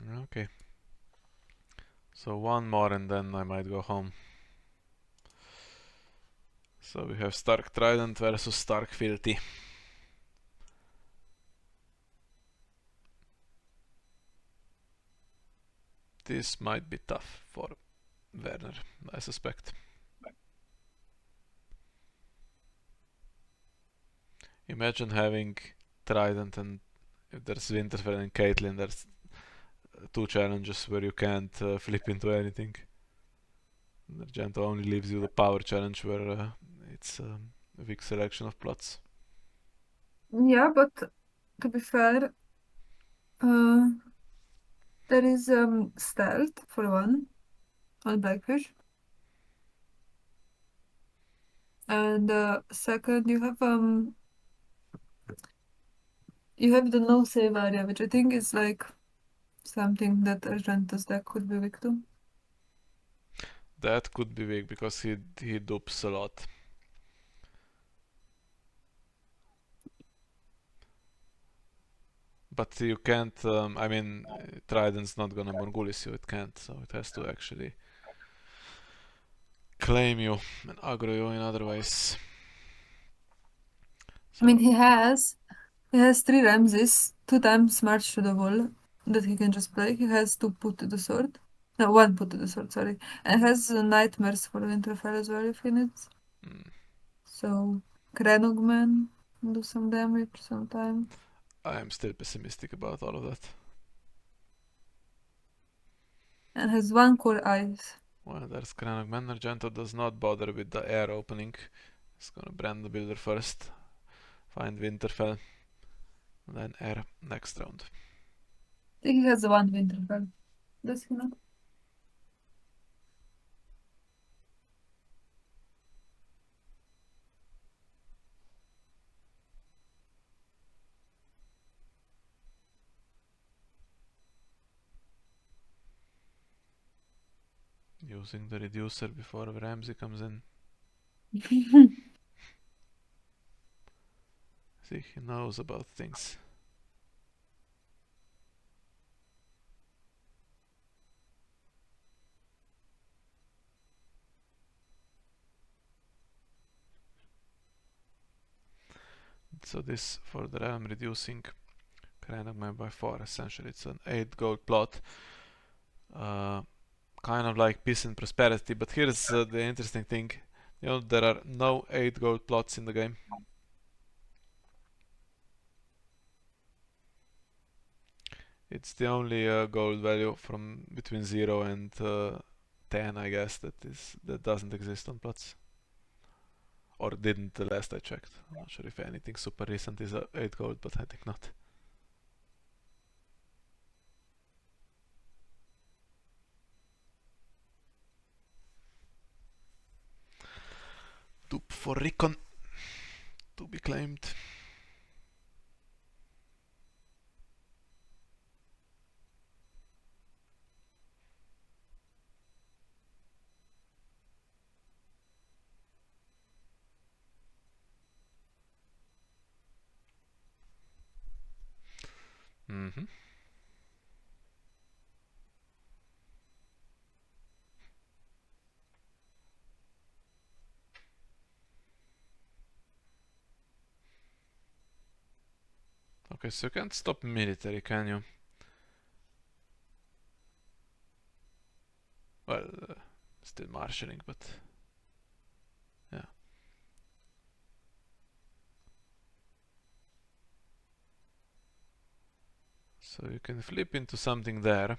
Okay. So one more and then I might go home. So we have Stark Trident versus Stark Fealty. This might be tough for Werner, I suspect. Imagine having Trident and if there's Winterfell and Caitlyn, there's two challenges where you can't flip into anything. Argento only leaves you the power challenge where it's a big selection of plots. Yeah, but to be fair, uh, there is stealth for one on Blackfish, and second you have the no save area, which I think is like something that Argento's deck could be weak to. That could be weak because he dupes a lot. But you can't, I mean, Trident's not gonna Morgulis you, it can't, so it has to actually claim you and aggro you in other ways. I mean, So, he has three Ramses, two times March to the Wall that he can just play. He has two put to the sword. No, one put to the sword, sorry. And has Nightmares for Winterfell as well if he needs. mm, So, Krenogman do some damage sometime. I am still pessimistic about all of that. And has one core eyes. Well, there's Kranogman. Argento does not bother with the air opening. He's gonna brand the builder first, find Winterfell, and then air next round. I think he has one Winterfell. Does he not? Using the reducer before Ramsey comes in. See, he knows about things. So this for the realm reducing Kranogman by 4. Essentially, it's an 8 gold plot. Kind of like peace and prosperity, but here's the interesting thing. You know, there are no 8 gold plots in the game. It's the only gold value from between 0 and 10, I guess, that doesn't exist on plots. Or didn't the last I checked. I'm not sure if anything super recent is 8 gold, but I think not. Dupe for Recon to be claimed. Mm-hmm. Okay, so you can't stop military, can you? Well, still marshalling, but yeah. So you can flip into something there.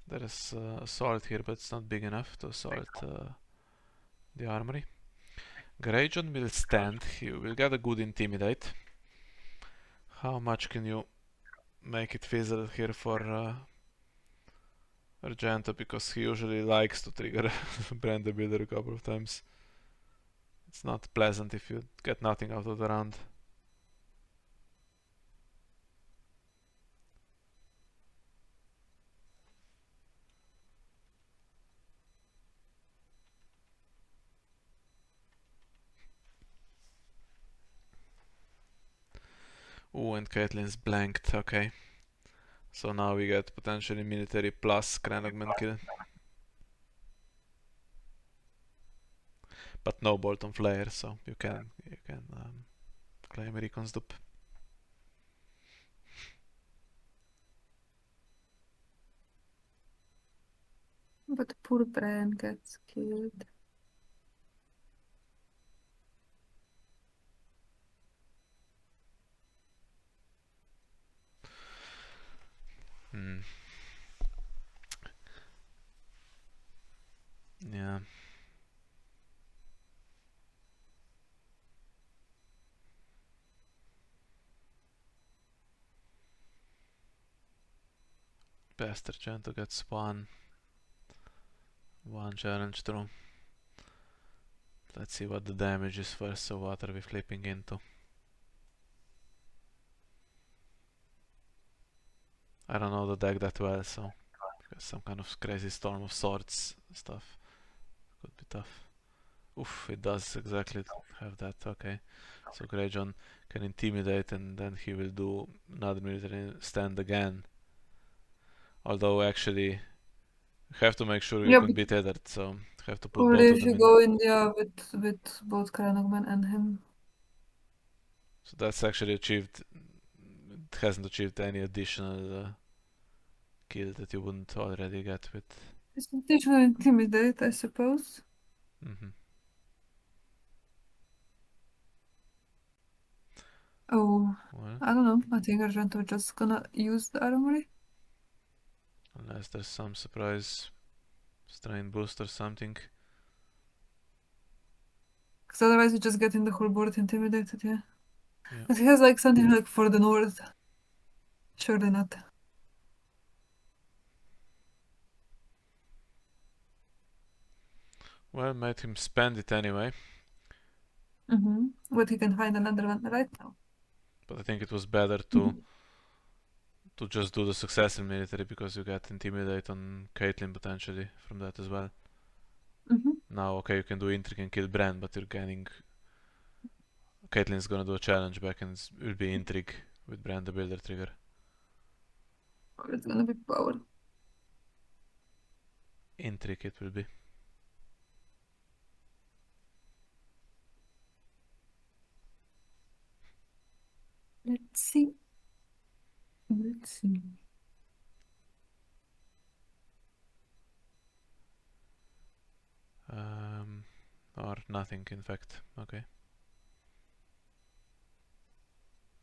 There is assault here, but it's not big enough to assault the armory. Greyjohn will stand. He will get a good intimidate. How much can you make it fizzle here for Argento, because he usually likes to trigger Brand the Builder a couple of times. It's not pleasant if you get nothing out of the round. Ooh, and Caitlyn's blanked, okay. So now we get potentially military plus Kranagman kill. But no bolt on flare, so you can claim Recon's dupe. But poor Bran gets killed. Hmm. Yeah. Best Argento gets one challenge through. Let's see what the damage is first, so what are we flipping into? I don't know the deck that well, so some kind of crazy storm of swords stuff could be tough. Oof, it does exactly have that, okay. So Greyjohn can intimidate and then he will do another military stand again. Although actually you have to make sure you Yeah, can but beat Eddard, so you have to put only both of if them you in. go in, yeah, with both Kranagman and him. So that's actually achieved. It hasn't achieved any additional kill that you wouldn't already get with. It's additional intimidate, I suppose. Mhm. Oh, Well, I don't know. I think Argento just gonna use the armory. unless there's some surprise strain boost or something. Because otherwise you're just getting the whole board intimidated, yeah. Yeah. But he has like something like for the north. Surely not. Well, made him spend it anyway. But he can find another one right now. But I think it was better to just do the success in military because you get intimidate on Caitlyn potentially from that as well. Now, okay, you can do intrigue and kill Bran, but you're gaining. Caitlyn's gonna do a challenge back and it will be intrigue with Bran the Builder trigger. Or it's gonna be power. Intrigue it will be. Let's see. Let's see. Or nothing, in fact. Okay.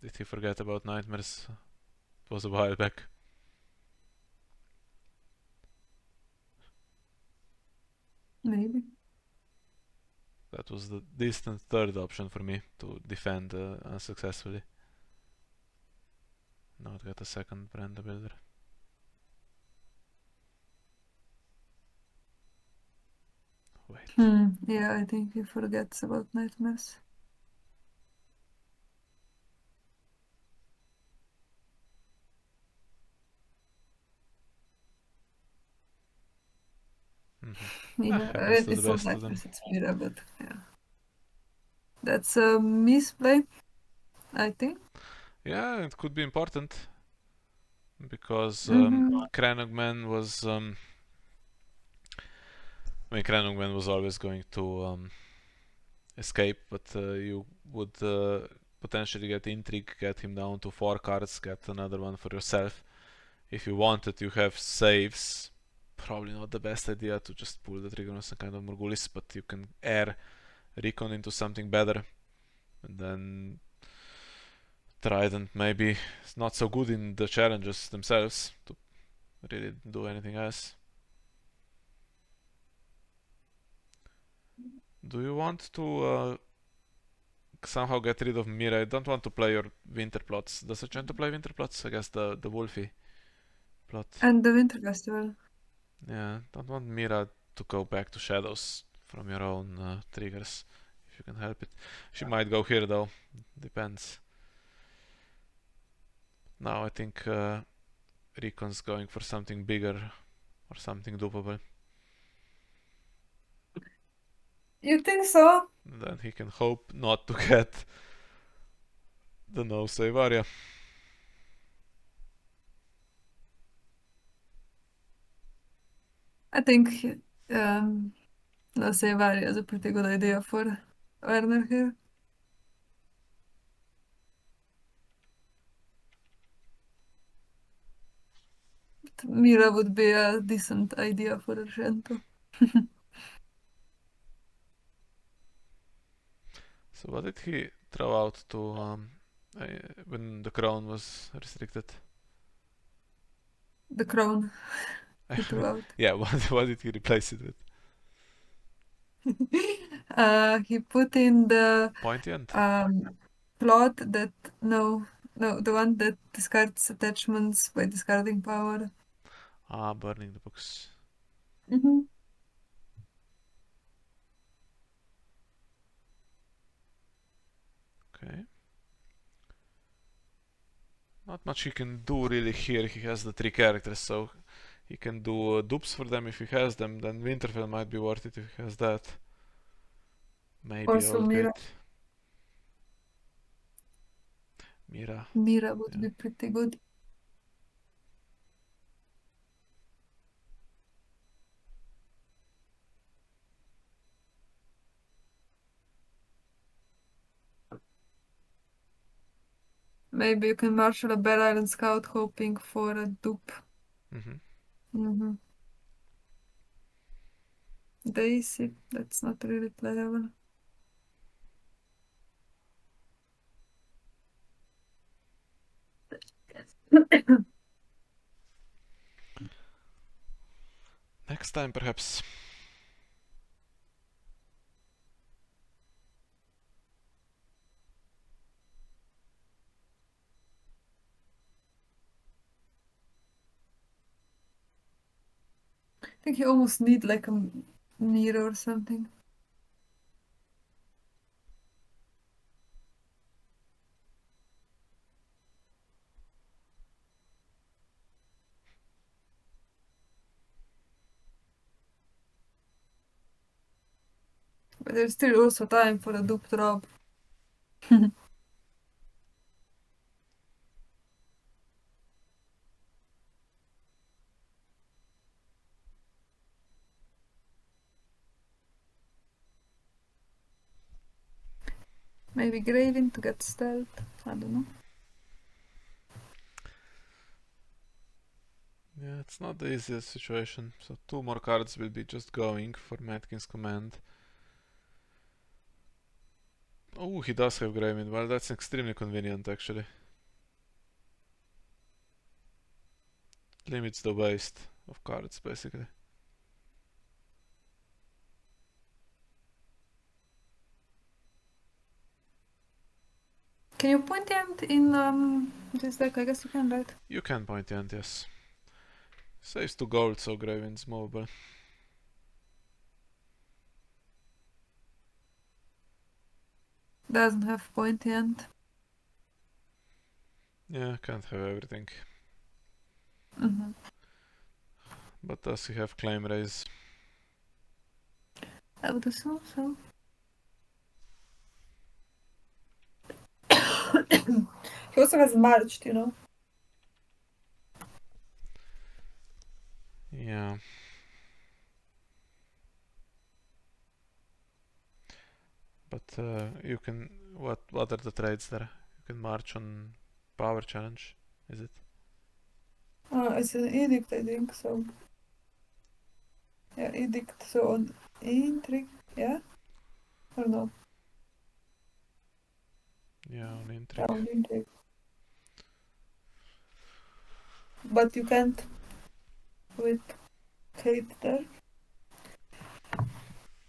Did he forget about nightmares? It was a while back. Maybe. That was the distant third option for me to defend unsuccessfully. Now it got a second Bran the Builder. Wait. Yeah, I think he forgets about nightmares. Yeah, Happens to the it's not best of them. nightmares, it's Mira, but yeah. That's a misplay, I think. Yeah, it could be important because Cranogman was. I mean, Cranogman was always going to escape, but you would potentially get intrigue, get him down to 4 cards, get another one for yourself. If you wanted, you have saves. Probably not the best idea to just pull the trigger on some kind of Morgulis, but you can air Recon into something better. And then Trident maybe is not so good in the challenges themselves to really do anything else. Do you want to somehow get rid of Mira? I don't want to play your winter plots. Does it try to play winter plots? I guess the Wolfie plot. And the Winter Festival. Yeah, don't want Mira to go back to shadows from your own triggers if you can help it. She might go here though. Depends. Now I think Recon's going for something bigger or something doable. You think so? Then he can hope not to get the no save area. I think let's say Valley is a pretty good idea for Werner here. Mira would be a decent idea for Argento. So what did he throw out to uh, when the crown was restricted? The crown he threw out. Yeah, what did he replace it with? He put in the Pointy end? plot that no, the one that discards attachments by discarding power. Ah, burning the books. Mm-hmm. Okay. Not much he can do really here. He has the three characters, so he can do dupes for them if he has them. Then Winterfell might be worth it if he has that. Maybe Also, Old Gate. Mira. Mira would Yeah. be pretty good. Maybe you can marshal a Bell Island Scout hoping for a dupe. Mm-hmm. Mm-hmm. Daisy, that's not really playable. Next time, perhaps. I think you almost need like a mirror or something. But there's still also time for a dupe drop. Maybe Gravin to get stealth. I don't know. Yeah, it's not the easiest situation. So 2 more cards will be just going for Matkin's command. Oh, he does have Graven. Well, that's extremely convenient actually. Limits the waste of cards basically. Can you point the end in this deck? I guess you can, right? You can point the end, yes. Saves 2 gold, so Graven's movable. Doesn't have pointy end. Yeah, can't have everything. Mm-hmm. But does he have claim raise? I would assume so. He also has marched, you know. Yeah. But you can... What are the trades there? You can march on power challenge, is it? It's an edict, I think, so. Yeah, edict, so on intrigue, yeah? Or no? Yeah, on Yeah, intrigue. on intrigue. But you can't with Kate there.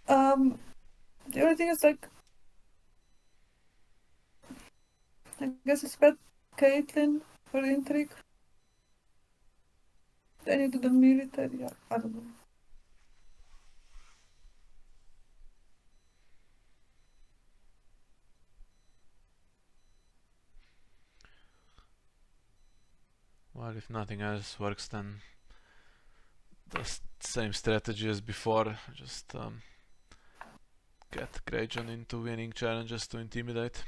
The only thing is like, I guess it's got Caitlyn for intrigue. Then you do the military, yeah, I don't know. Well, if nothing else works, then the same strategy as before. Just get Greyjohn into winning challenges to intimidate.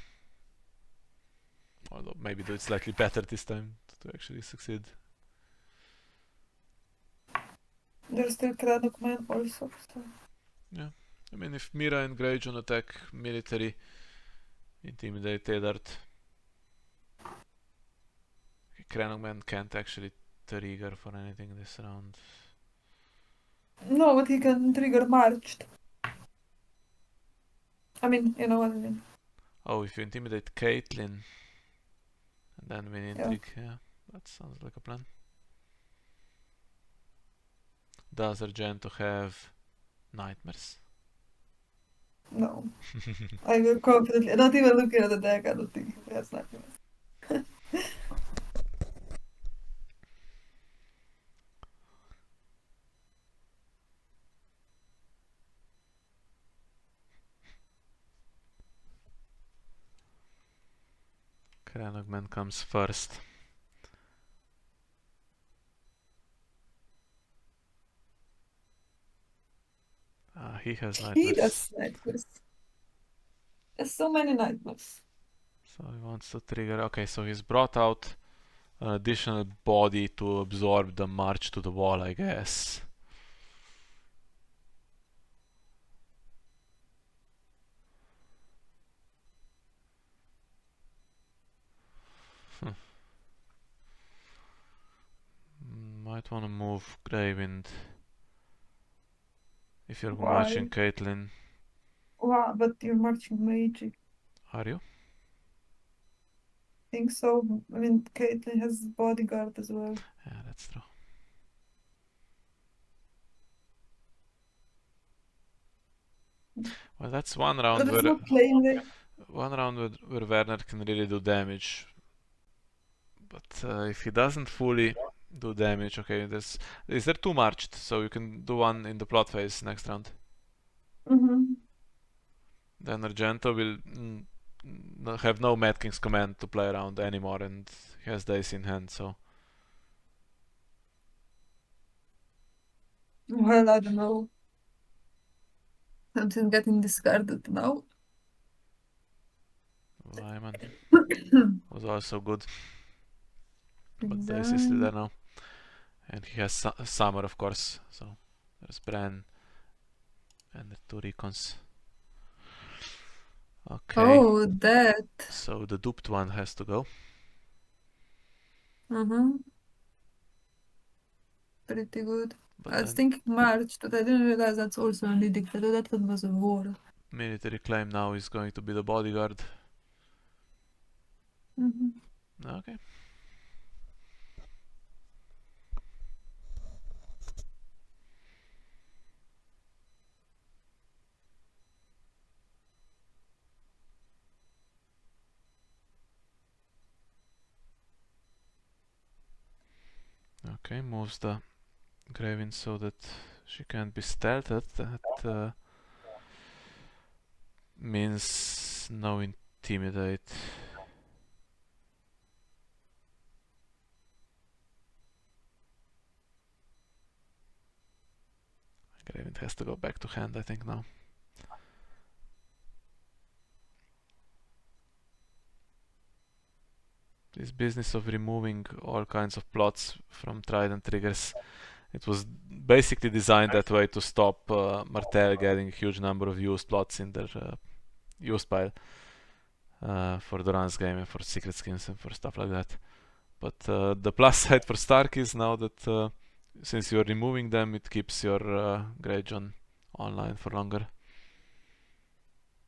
Although maybe do it slightly better this time to actually succeed. There's still Kranok Man also, so. Yeah. I mean, if Mira and Greyjohn attack military, intimidate Eddard, Cranogman can't actually trigger for anything this round. No, but he can trigger marched. I mean, you know what I mean. Oh, if you intimidate Caitlyn and then win Yeah. intrigue, yeah, that sounds like a plan. Does Argento have nightmares? No. I will confidently, not even looking at the deck, I don't think he has nightmares. Cranogman comes first. He has He nightmares. does nightmares. There's so many nightmares. So he wants to trigger. Okay, so he's brought out an additional body to absorb the march to the wall, I guess. Might want to move Greywind if you're marching Why? Caitlyn. Wow, but you're marching magic. Are you? Think so. I mean, Caitlyn has bodyguard as well. Yeah, that's true. Well, that's one round But it's where not playing the. Werner can really do damage. But if he doesn't fully do damage, okay, is there two marched, so you can do one in the plot phase next round. Mm-hmm. Then Argento will have no Mad King's command to play around anymore, and he has dice in hand, so. Well, I don't know. Something getting discarded now. Wyman was also good, but dice is still there Then. now. And he has Summer, of course, so there's Bran and the two recons. Okay, Oh, that. so the duped one has to go. Uh-huh. Pretty good. But I was then thinking March, but I didn't realize that's also an edict. I thought that one was a war. military claim now is going to be the bodyguard. Mm-hmm. Okay. Okay, moves the Graven so that she can't be stealthed. That means no intimidate. Graven has to go back to hand, I think, now. This business of removing all kinds of plots from Trident triggers, it was basically designed that way to stop Martel getting a huge number of used plots in their used pile for the runs game and for secret skins and for stuff like that. But the plus side for Stark is now that since you're removing them, it keeps your Greyjohn online for longer.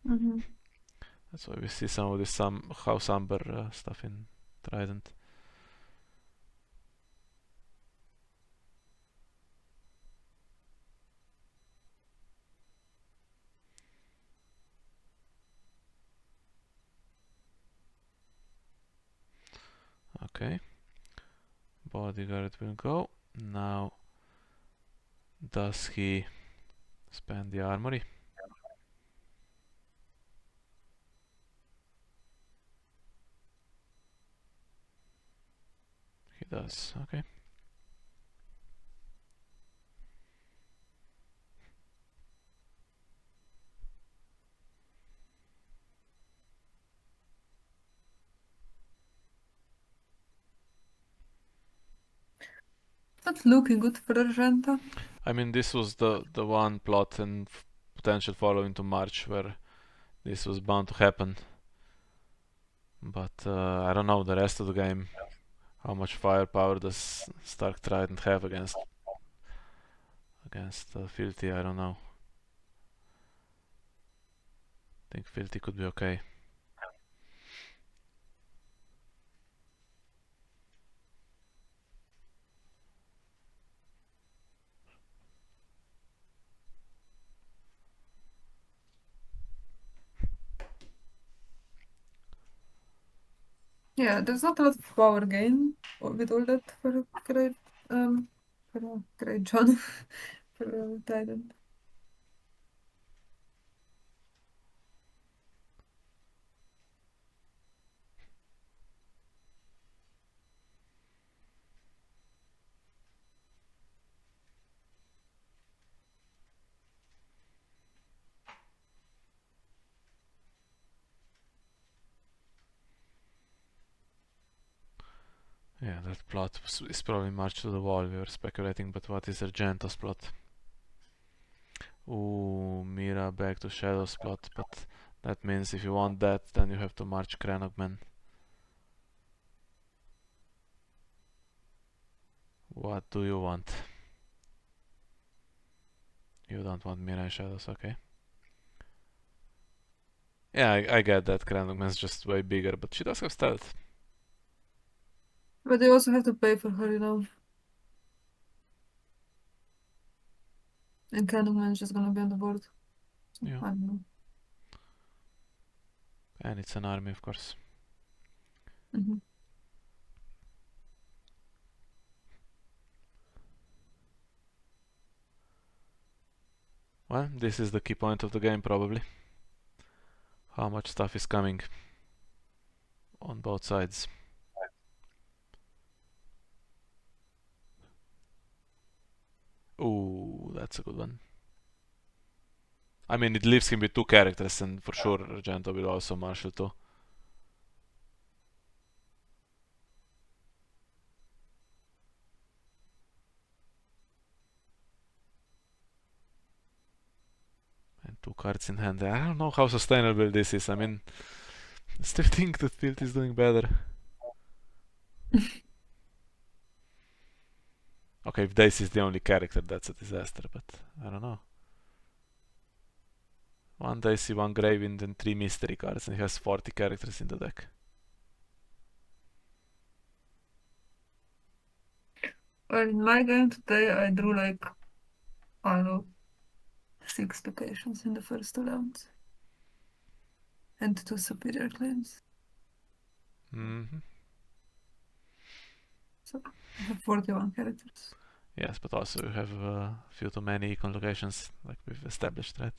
Mm-hmm. That's why we see some of this House Amber stuff in Trident. Okay. Bodyguard will go. Now, does he spend the armory? He does. Okay. Not looking good for Argento. I mean, this was the one plot and potential follow into March where this was bound to happen. But I don't know the rest of the game. How much firepower does Stark Trident have against Fealty? I don't know. I think Fealty could be okay. Yeah, there's not a lot of power gain with all that for a great, for a great John, for a Trident. Yeah, that plot is probably March to the Wall. We were speculating, but what is Argento's plot? Ooh, Mira back to Shadow's plot, but that means if you want that, then you have to march Cranogman. What do you want? You don't want Mira and Shadows, okay. Yeah, I get that Cranogman's just way bigger, but she does have stealth. But they also have to pay for her, you know. And Candleman is just gonna be on the board. So, Yeah, I don't know. and it's an army, of course. Hmm. Well, this is the key point of the game, probably. How much stuff is coming on both sides. Ooh, that's a good one. I mean, it leaves him with two characters, and for sure Argento will also marshal too. And two cards in hand. I don't know how sustainable this is. I mean, I still think that Field is doing better. Okay, if Daisy is the only character, that's a disaster, but I don't know. One Daisy, one Gravewind, and three mystery cards, and he has 40 characters in the deck. Well, in my game today, I drew like, I don't know, 6 locations in the first 2 rounds. And 2 superior claims. Mm-hmm. So I have 41 characters. Yes, but also you have a few too many econ locations, like we've established, right?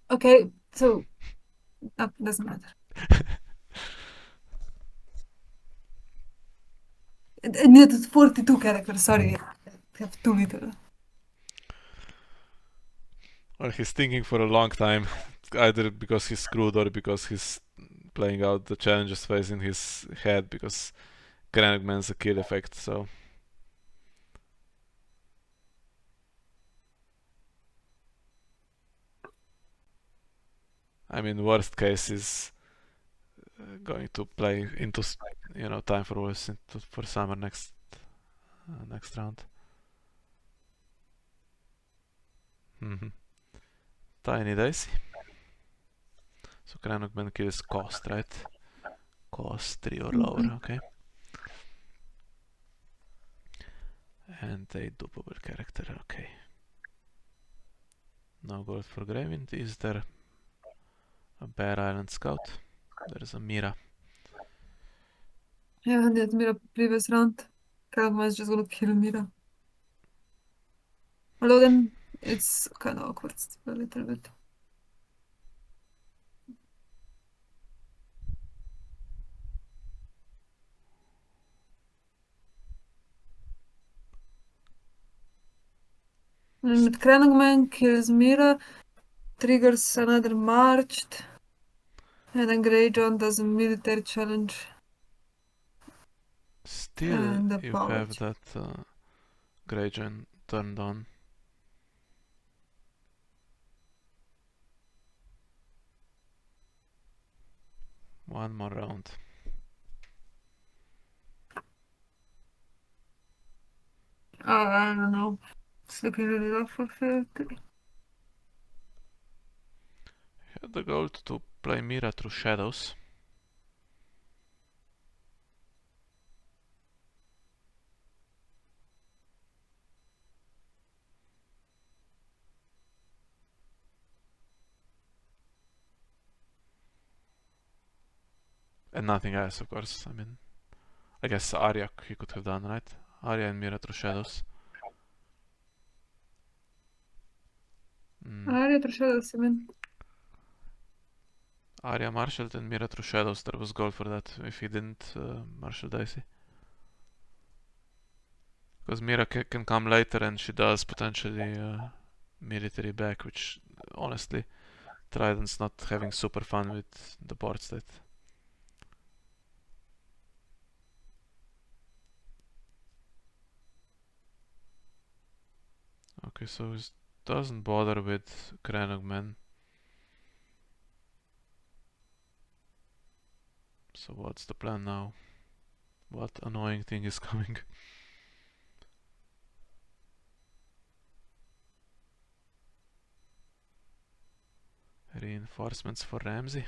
Okay, so doesn't matter. I needed 42 characters, sorry. I have too little. Well, he's thinking for a long time, either because he's screwed or because he's playing out the challenges phase in his head, because Granagman's a kill effect, so. I mean, worst case is going to play into, Time for Wolves for summer next round. Mm-hmm. Tiny Daisy. So Granagman kills cost, right? Cost 3 or lower, Mhm. okay. And a doable character, okay. No gold for Gravewind. Is there a Bear Island Scout? There's a Mira. Yeah, and that Mira previous round. Kalagma is just gonna kill Mira. Although then it's kind of awkward still a little bit. And Kranagman kills Mira, triggers another marched, and then Grey John does a military challenge Still, and a you power have check. that Greyjohn turned on. One more round. Oh, I don't know. It's looking really rough for Fealty. Had the gold to play Mira through shadows. And nothing else, of course. I mean, I guess Arya he could have done, right? Arya and Mira through shadows. Arya Trashados, I mean. Arya marshaled and Mira through shadows. There was gold for that if he didn't marshal Dicey. Because Mira can come later and she does potentially military back, which honestly Trident's not having super fun with the board state. Okay, so he doesn't bother with Krenogman. So what's the plan now? What annoying thing is coming? Reinforcements for Ramsey.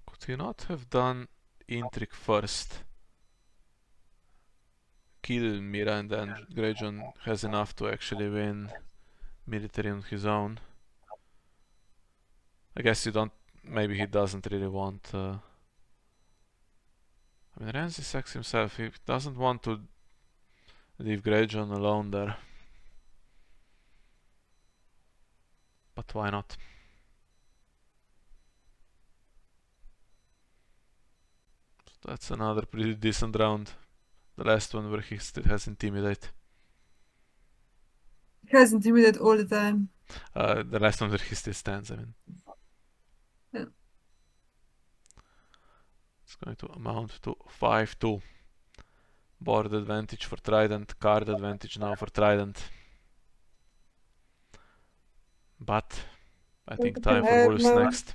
Could he not have done intrigue first? Kill Mira and then Greyjohn has enough to actually win military on his own. I guess you don't. Maybe he doesn't really want. I mean, Ramsey sacks himself. He doesn't want to leave Greyjohn alone there. But why not? So that's another pretty decent round. The last one where he still has Intimidate. He has Intimidate all the time. The last one where he still stands, I mean. Yeah. It's going to amount to 5-2. Board advantage for Trident, card advantage now for Trident. But I think time for Wolves No. next.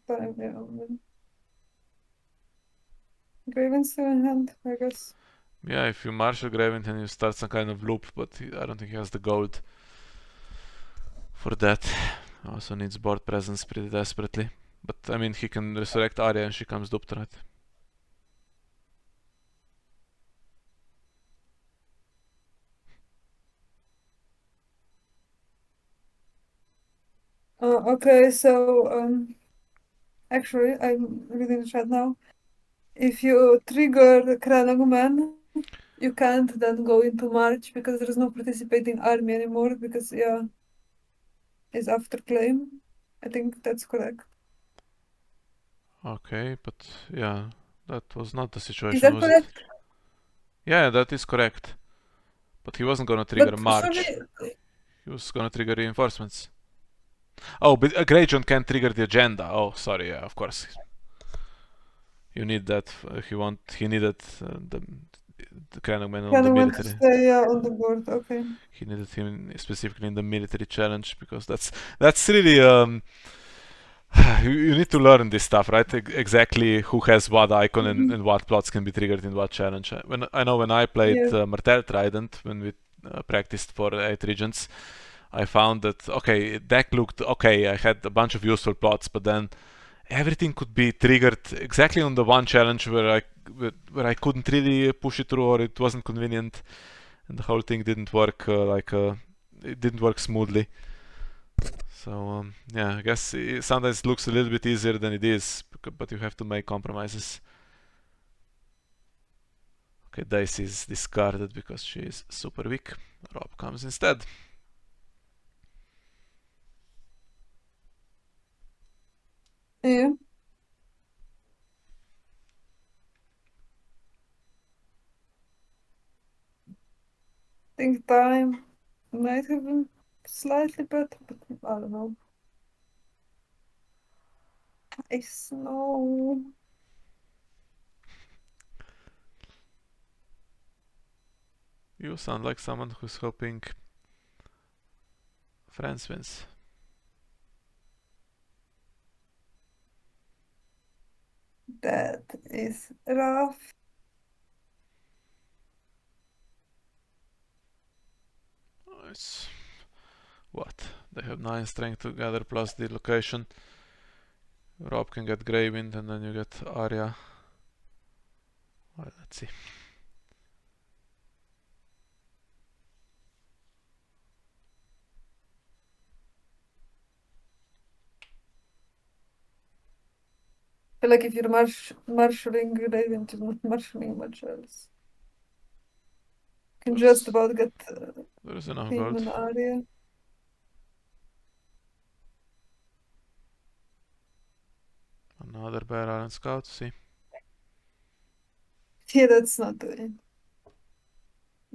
Time, yeah. Graven's still in hand, I guess. Yeah, if you marshal Graven then you start some kind of loop, but I don't think he has the gold for that. Also needs board presence pretty desperately. But I mean, he can resurrect Arya and she comes duped, right? Okay, so actually, I'm reading the chat now. If you trigger the Kranagman, you can't then go into March because there is no participating army anymore because, yeah, it's after claim. I think that's correct. Okay, but yeah, that was not the Is situation, that was it? correct? Yeah, that is correct. But he wasn't gonna trigger But March. surely, He was gonna trigger reinforcements. Oh, but Greyjohn can trigger the agenda. Oh, sorry, yeah, of course. You need that. He needed the Kranagman on the Kranagman to military. stay on the board, okay. He needed him specifically in the military challenge because that's really you need to learn this stuff, right? Exactly who has what icon and what plots can be triggered in what challenge. I know when I played Yeah. Martel Trident, when we practiced for 8 regions, I found that okay, deck looked okay. I had a bunch of useful plots, but then everything could be triggered exactly on the one challenge where I couldn't really push it through or it wasn't convenient, and the whole thing didn't work it didn't work smoothly. So yeah, I guess it sometimes looks a little bit easier than it is, but you have to make compromises. Okay, Dice is discarded because she is super weak. Rob comes instead. Yeah. Think time might have been slightly better, but I don't know. I snow. You sound like someone who's hoping France wins. That is rough. It's what? They have 9 strength together plus the location. Rob can get Grey Wind and then you get Arya. Well, let's see. I feel like if you're marshalling Raven, you're not marshalling much else. You can just about get There is enough him gold. and Arya. Another Bear Island Scout, see. Yeah, that's not doing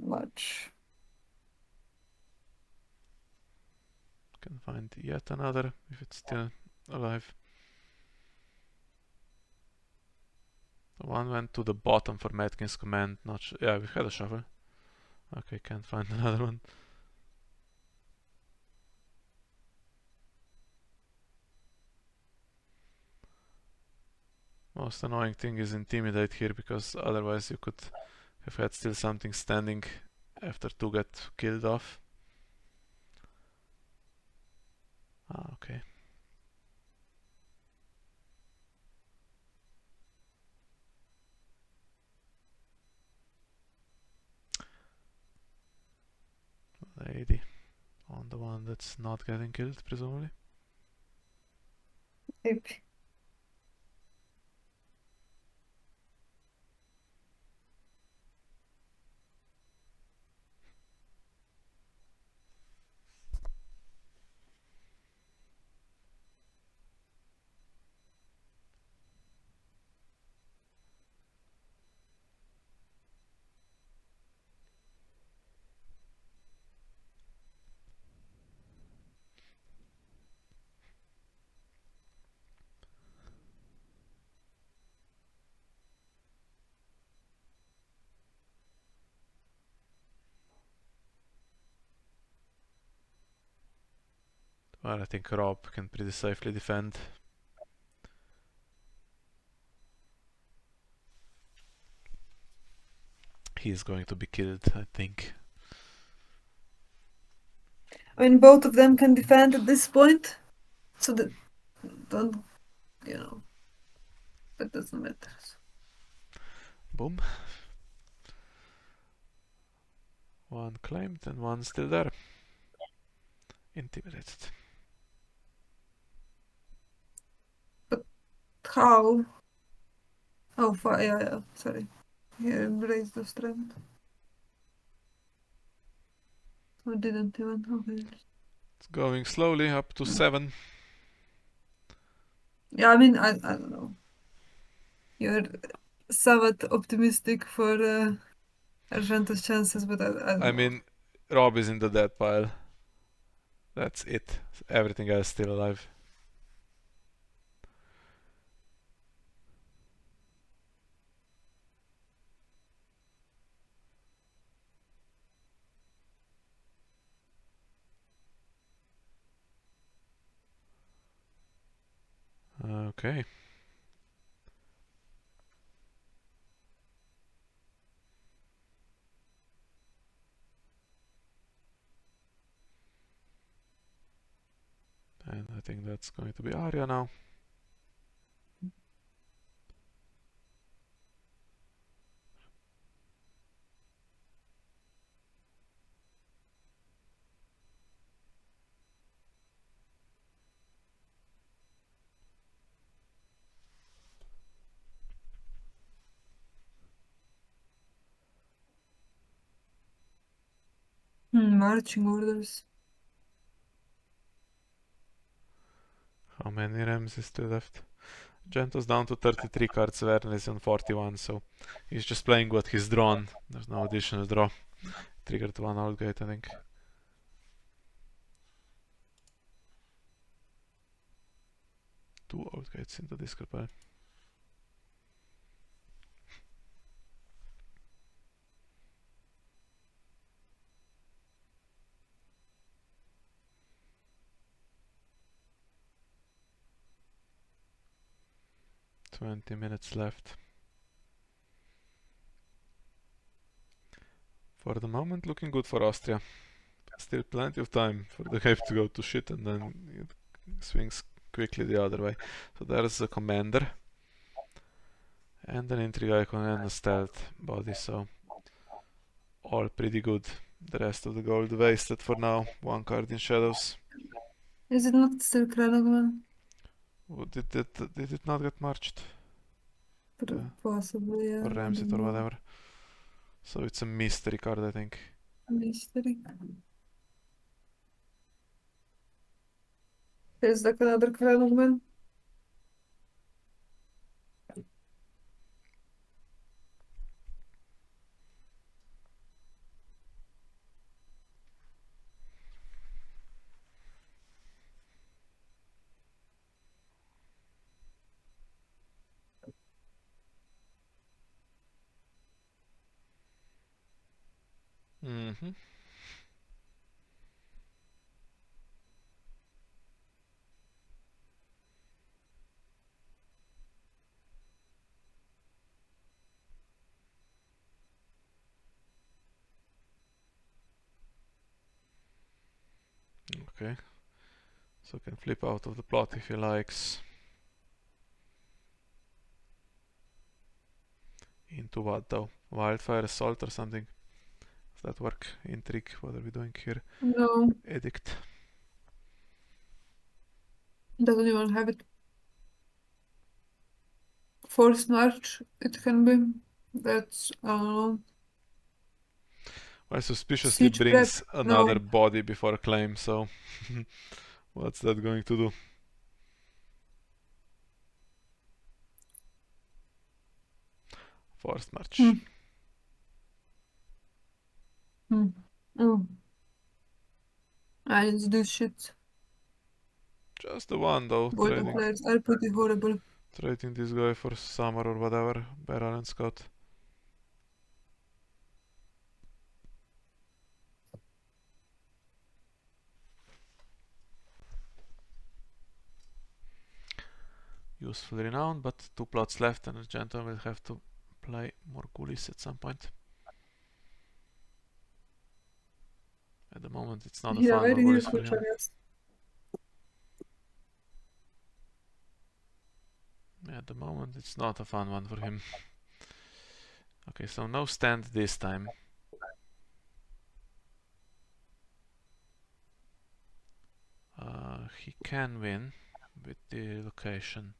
much. Can find yet another if it's still alive. One went to the bottom for Metkin's command. Not sure. Yeah, we had a shuffle. Okay, can't find another one. Most annoying thing is Intimidate here because otherwise you could have had still something standing after 2 get killed off. Ah, okay. Lady on the one that's not getting killed, presumably. Maybe. Well, I think Rob can pretty safely defend. He is going to be killed, I think. I mean, both of them can defend at this point, so that don't, that doesn't matter. Boom. One claimed and one still there. Intimidated. How? Oh, yeah, sorry. He embraced the strength. Or didn't even. Okay. It's going slowly up to 7. Yeah, I mean, I don't know. You're somewhat optimistic for Argento's chances, but I don't I know. mean, Rob is in the dead pile. That's it. Everything else still alive. Okay. And I think that's going to be Arya now. Marching orders. How many Rams is still left? Gento's down to 33 cards, Werner is on 41, so he's just playing what he's drawn. There's no additional draw. Triggered one outgate, I think. Two outgates into this pile. $20 left. For the moment, looking good for Austria. Still plenty of time for the cape to go to shit, and then it swings quickly the other way. So there's a commander and an intrigue icon and a stealth body, so all pretty good. The rest of the gold wasted for now. One card in shadows. Is it not still Kranogman? Did it not get marched? Possibly, yeah. Or I Ramsey don't or know. whatever. So it's a mystery card, I think. Mystery. There's like another Kranogman. Mm-hmm. Okay. So can flip out of the plot if he likes. Into what though? Wildfire assault or something? Does that work? Intrigue, what are we doing here? No, Edict. doesn't even have it. Forced march, it can be. That's, I don't know. Well, suspiciously Siege prep? brings another No. body before a claim, so what's that going to do? Forced march. Oh. I need to do shit. Just the one though, Both of players are pretty horrible. trading this guy for summer or whatever, barrel and scout. Useful renown, but 2 plots left and Argento will have to play more ghoulies at some point. At the moment it's not a Yeah, fun very Morgulis useful for him. chariots. At the moment it's not a fun one for him. Okay, so no stand this time. He can win with the location.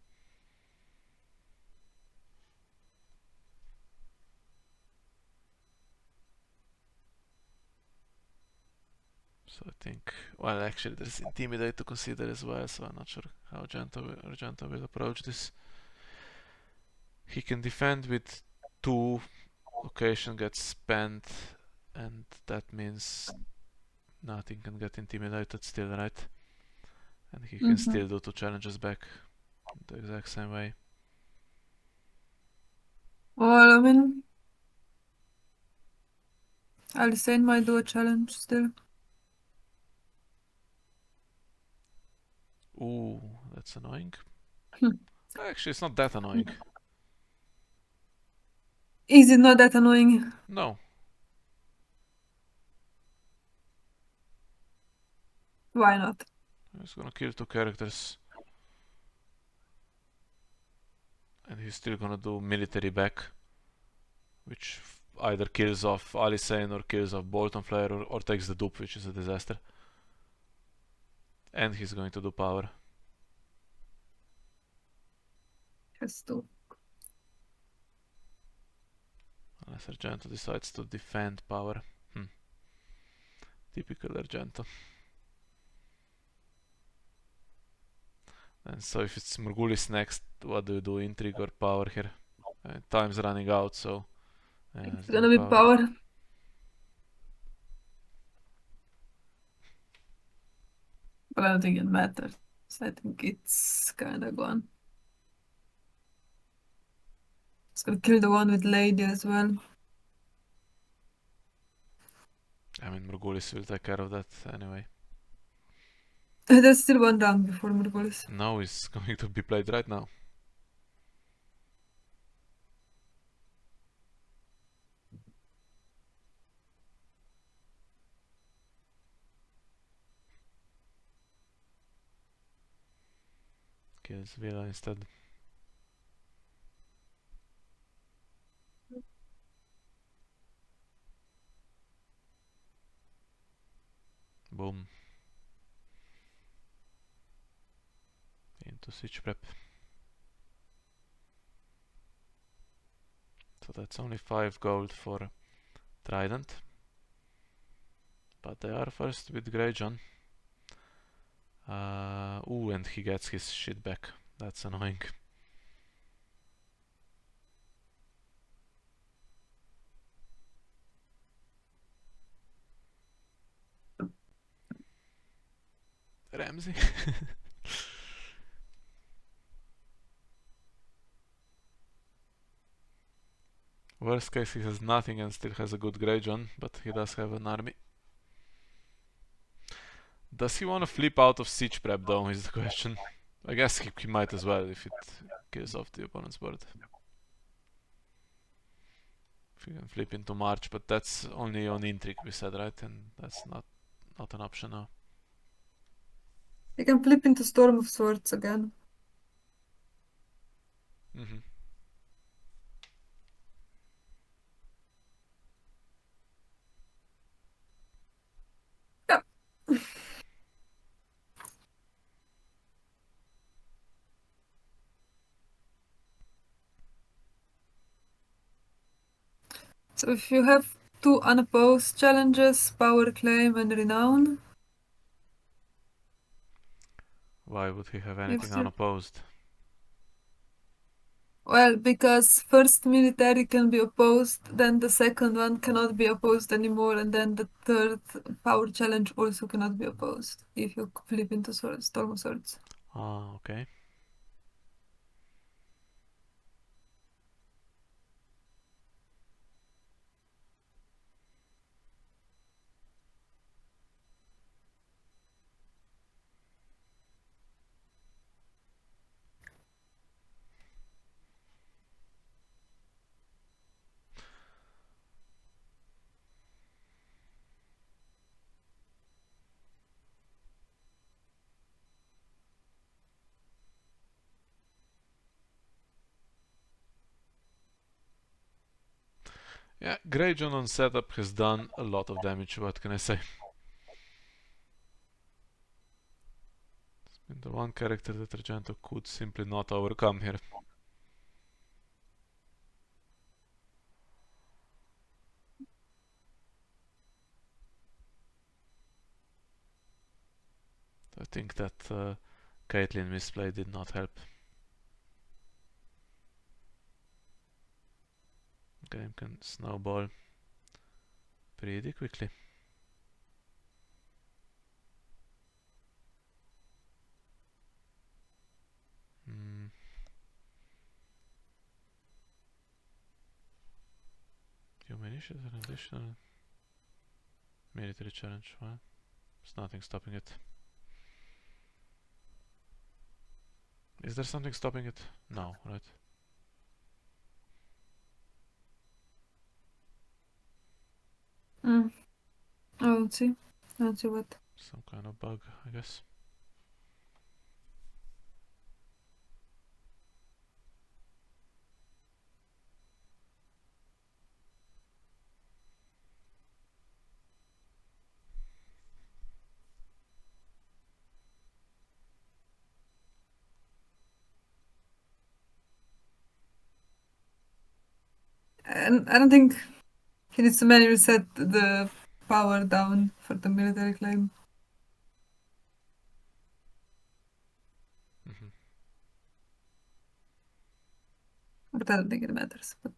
So I think, well, actually there's Intimidate to consider as well, so I'm not sure how Argento will approach this. He can defend with 2, location gets spent, and that means nothing can get intimidated still, right? And he can still do 2 challenges back the exact same way. Well, I mean, Alisane might do a challenge still. Ooh, that's annoying. Actually, it's not that annoying. Is it not that annoying? No. Why not? He's gonna kill 2 characters. And he's still gonna do military back. Which either kills off Alisane or kills off Bolton Flare or takes the dupe, which is a disaster. And he's going to do power. Has to. Unless Argento decides to defend power. Typical Argento. And so if it's Morgulis next, what do you do? Intrigue or power here? Time's running out, so... It's gonna be power. But I don't think it matters. So I think it's kinda gone. It's gonna kill the one with lady as well. I mean, Morgulis will take care of that anyway. There's still one round before Morgulis. Now is going to be played right now. Kills Villa instead. Boom. Into siege prep. So that's only 5 gold for Trident. But they are first with Greyjohn. Ooh, and he gets his shit back. That's annoying. Ramsey. Worst case, he has nothing and still has a good Greyjohn, but he does have an army. Does he want to flip out of siege prep though, is the question. I guess he might as well if it kills off the opponent's board. If you can flip into March, but that's only on intrigue we said, right? And that's not an option now. You can flip into Storm of Swords again. Mm-hmm. Yeah. So if you have 2 unopposed challenges, Power Claim and Renown. Why would he have You anything still... unopposed? Well, because first military can be opposed, then the second one cannot be opposed anymore, and then the third power challenge also cannot be opposed if you flip into Storm of Swords. Ah, okay. Yeah, Greyjohn on setup has done a lot of damage, what can I say? It's been the one character that Argento could simply not overcome here. I think that Caitlyn misplay did not help. Game can snowball pretty quickly. Humanities an additional military challenge. Well, there's nothing stopping it. Is there something stopping it? No, right? I don't see. I don't see what. Some kind of bug, I guess. And I don't think he needs to manually set the power down for the military claim. Mm-hmm. But I don't think it matters. But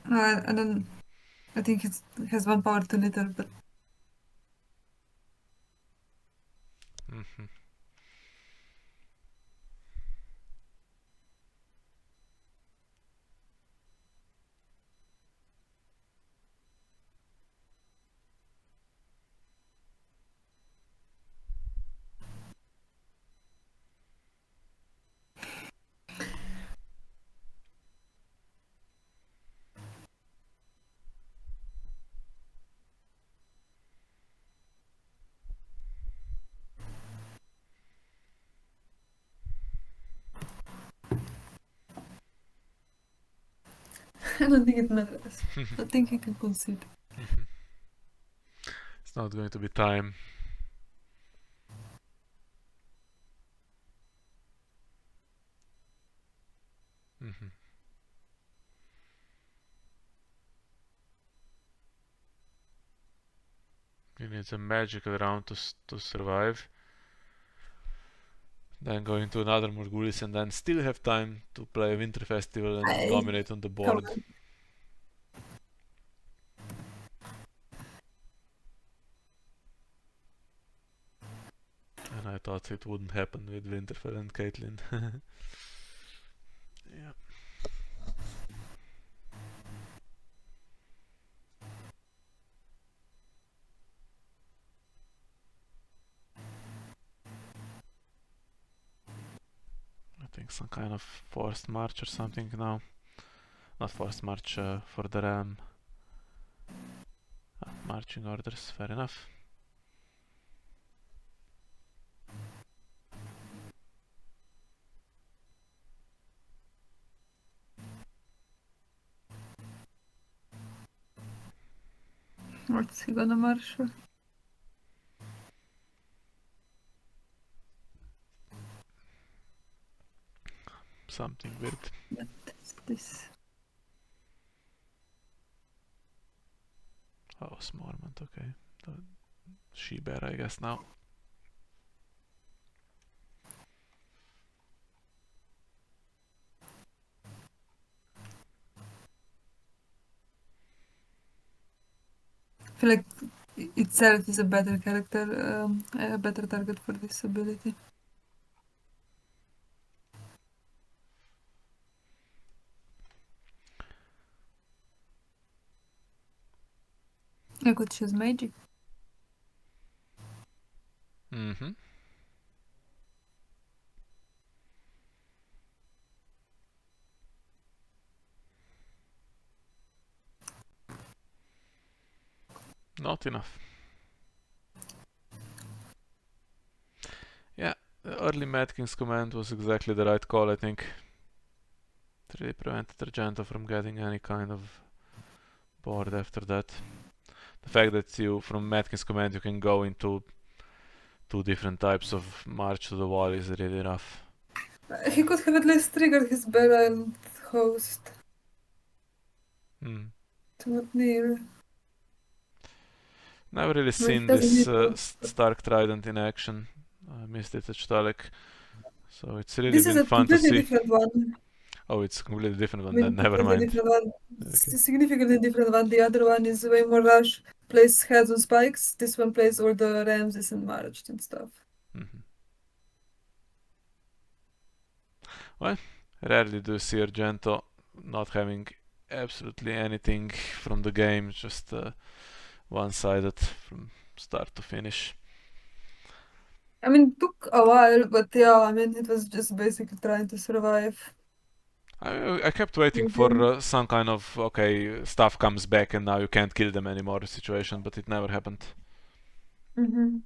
I don't. I think it has one power too little, but Mhm. I don't think it matters. I think he can concede. It's not going to be time. Mhm. He needs a magical round to survive. Then go into another Morgulis and then still have time to play a Winter Festival and I dominate on the come board. on. And I thought it wouldn't happen with Winterfell and Caitlyn. Yeah. I think some kind of forced march or something now. Not forced march for the ram. Marching orders, fair enough. What's he gonna marshal? Something weird. What is this? Oh, Smormont, okay. The she-bear, I guess, now. I feel like itself is a better character, a better target for this ability. I could choose magic. Mm-hmm. Not enough. Yeah, the early Mad King's command was exactly the right call, I think. It really prevented Argento from getting any kind of board after that. The fact that you, from Mad King's command, you can go into two different types of march to the wall is really rough. He could have at least triggered his Bear Island host. Mm. It's not near. Never really I mean, he seen doesn't this need to. Stark Trident in action. I missed it at Stalik. So it's really This is been a fun to completely see. different one. Oh, it's a completely different I one then, mean, never completely mind. different one. It's Okay. a significantly different one. The other one is way more rush, plays heads on spikes. This one plays all the Ramses and marched and stuff. Mm-hmm. Well, rarely do you see Argento not having absolutely anything from the game, just one-sided from start to finish. I mean, it took a while, but yeah, I mean, it was just basically trying to survive. I kept waiting for Mhm. some kind of, okay, stuff comes back and now you can't kill them anymore situation, but it never happened. Mhm.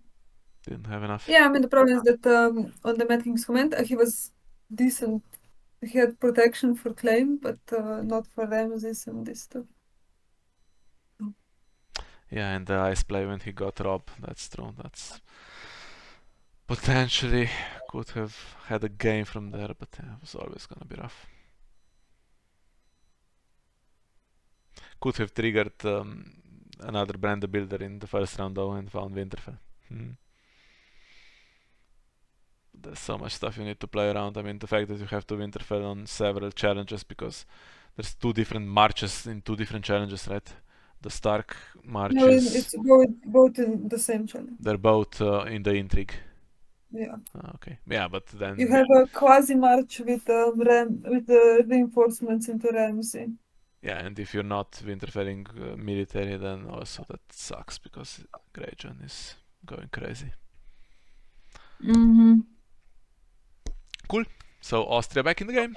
Didn't have enough. Yeah, I mean, the problem is that on the Mad King's Command, he was decent. He had protection for claim, but not for Ramses and this stuff. Yeah, and the ice play when he got robbed, that's true. That's potentially could have had a game from there, but yeah, it was always gonna be rough. Could have triggered another brand builder in the first round though and found Winterfell. Mhm. There's so much stuff you need to play around. I mean, the fact that you have to Winterfell on several challenges because There's two different marches in two different challenges, right? The Stark march No, is it's both in the same challenge. they're both in the intrigue. Yeah. Okay. Yeah, but You then have a quasi march with reinforcements into Ramsey. yeah, and if you're not Winterfelling military, then also that sucks because Greyjohn is going crazy. Mm-hmm. Cool. So Austria back in the game.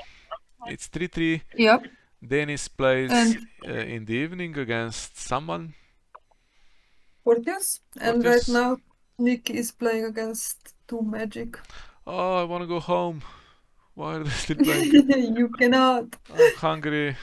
It's 3-3. Yep. Denis plays And in the evening against someone. Porteous. And right Porteous. now, Nick is playing against two Magic. Oh, I want to go home. Why are they still playing? You cannot. I'm hungry.